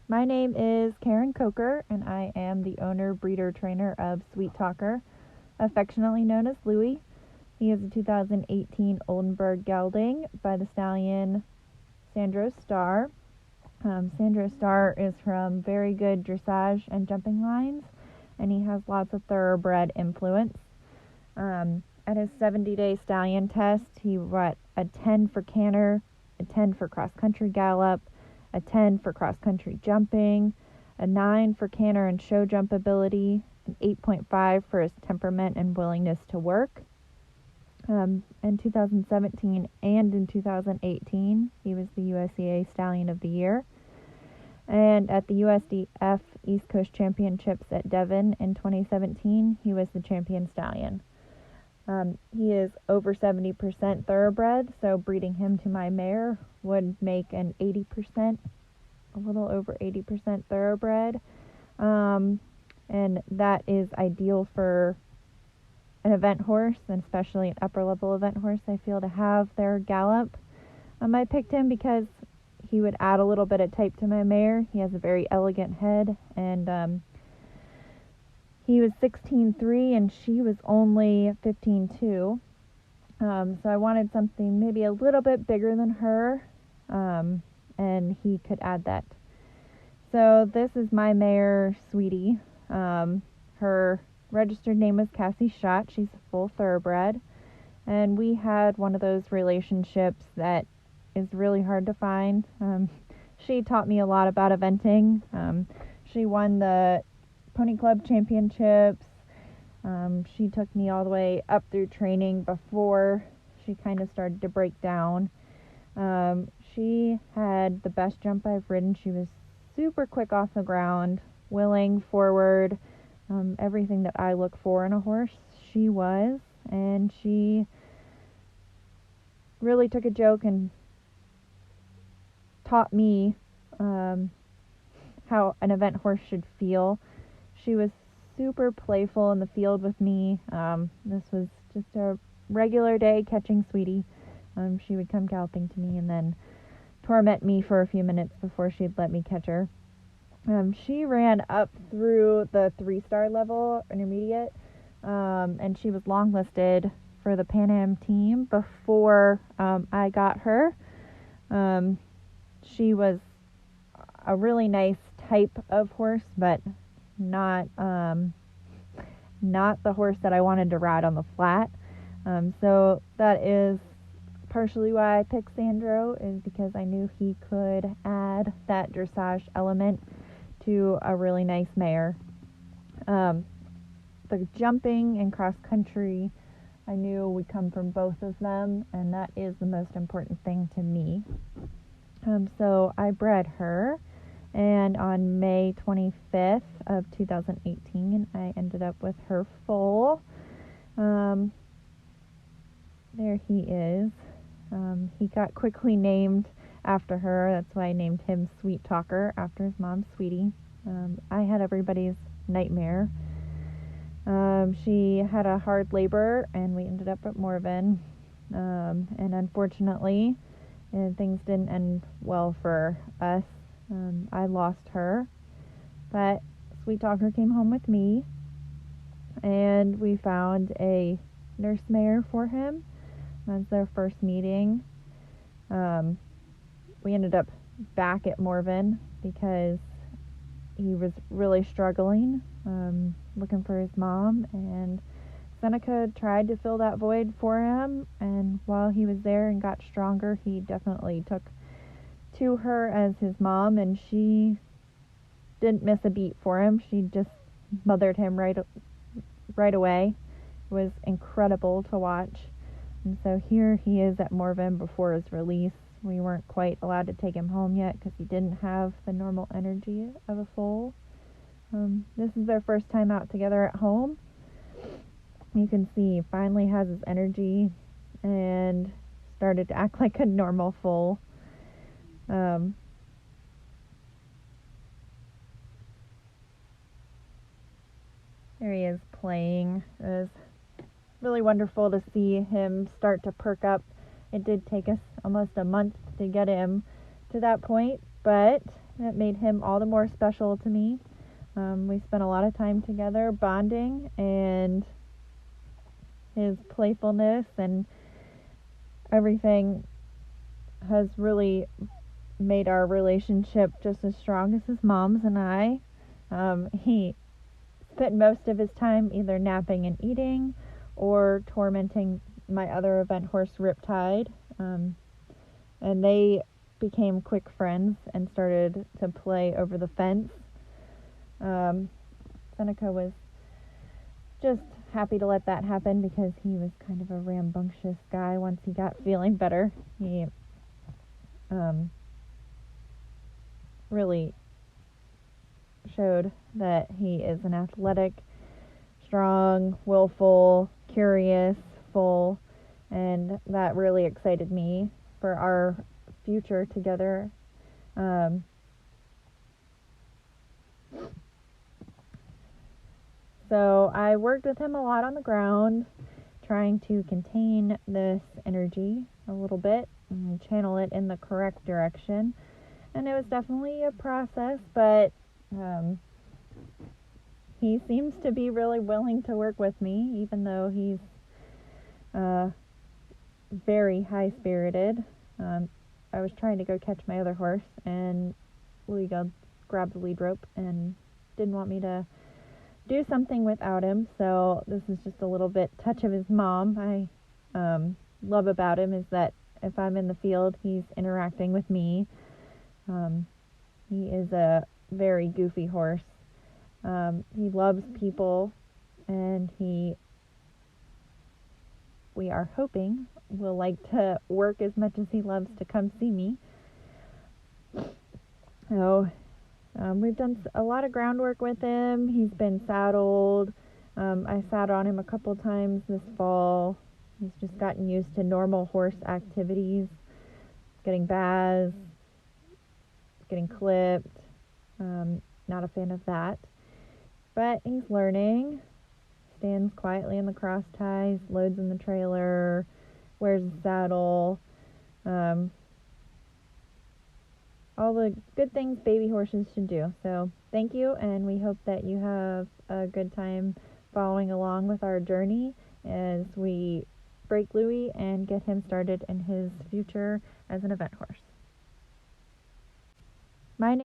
My name is Karen Coker, and I am the owner, breeder, trainer of Sweet Talker, affectionately known as Louie. He is a 2018 Oldenburg gelding by the stallion Sandro Star. Sandro Star is from very good dressage and jumping lines, and he has lots of thoroughbred influence. At his 70-day stallion test, he got a 10 for canter, a 10 for cross-country gallop, a 10 for cross-country jumping, a 9 for canter and show jump ability, an 8.5 for his temperament and willingness to work. In 2017 and in 2018, he was the USEA Stallion of the Year. And at the USDF East Coast Championships at Devon in 2017, he was the champion stallion. He is over 70% thoroughbred, so breeding him to my mare would make an 80%, a little over 80% thoroughbred. And that is ideal for an event horse, and especially an upper level event horse, I feel, to have their gallop. I picked him because he would add a little bit of type to my mare. He has a very elegant head, and he was 16.3 and she was only 15.2. So I wanted something maybe a little bit bigger than her, and he could add that. So this is my mare, Sweetie. Her registered name was Cassie Schott. She's a full thoroughbred, and we had one of those relationships that is really hard to find. She taught me a lot about eventing. She won the Pony Club Championships. She took me all the way up through training before she kind of started to break down. She had the best jump I've ridden. She was super quick off the ground, willing, forward, everything that I look for in a horse, she was. And she really took a joke and taught me how an event horse should feel. She was super playful in the field with me. This was just a regular day catching Sweetie. She would come galloping to me and then torment me for a few minutes before she'd let me catch her. She ran up through the 3-star level intermediate, and she was longlisted for the Pan Am team before I got her. She was a really nice type of horse, but not the horse that I wanted to ride on the flat. So that is partially why I picked Sandro, is because I knew he could add that dressage element to a really nice mare. The jumping and cross country, I knew would come from both of them, and that is the most important thing to me. So I bred her, and on May 25th of 2018, I ended up with her foal. There he is. He got quickly named after her. That's why I named him Sweet Talker, after his mom, Sweetie. I had everybody's nightmare. She had a hard labor, and we ended up at Morven. And unfortunately, things didn't end well for us. I lost her, but Sweet Talker came home with me, and we found a nurse mare for him. That's their first meeting. We ended up back at Morven because he was really struggling, looking for his mom, and Seneca tried to fill that void for him, and while he was there and got stronger, he definitely took to her as his mom, and she didn't miss a beat for him. She just mothered him right away. It was incredible to watch. And so here he is at Morven before his release. We weren't quite allowed to take him home yet because he didn't have the normal energy of a foal. This is their first time out together at home. You can see he finally has his energy and started to act like a normal foal. There he is playing. It was really wonderful to see him start to perk up. It did take us almost a month to get him to that point, but It made him all the more special to me. We spent a lot of time together bonding, and his playfulness and everything has really made our relationship just as strong as his mom's and I. He spent most of his time either napping and eating or tormenting my other event horse, Riptide. And they became quick friends and started to play over the fence. Seneca was just happy to let that happen because he was kind of a rambunctious guy once he got feeling better. He really showed that he is an athletic, strong, willful, curious, full, and that really excited me for our future together. So I worked with him a lot on the ground, trying to contain this energy a little bit and channel it in the correct direction. And it was definitely a process, but he seems to be really willing to work with me, even though he's very high-spirited. I was trying to go catch my other horse, and Louis grabbed the lead rope and didn't want me to do something without him. So this is just a little bit touch of his mom. I love about him is that if I'm in the field, he's interacting with me. He is a very goofy horse. He loves people, and we are hoping will like to work as much as he loves to come see me. So we've done a lot of groundwork with him. He's been saddled. I sat on him a couple times this fall. He's just gotten used to normal horse activities, getting baths, getting clipped. Not a fan of that. But he's learning. Stands quietly in the cross ties, loads in the trailer, wears a saddle. All the good things baby horses should do. So thank you, and we hope that you have a good time following along with our journey as we break Louis and get him started in his future as an event horse. My name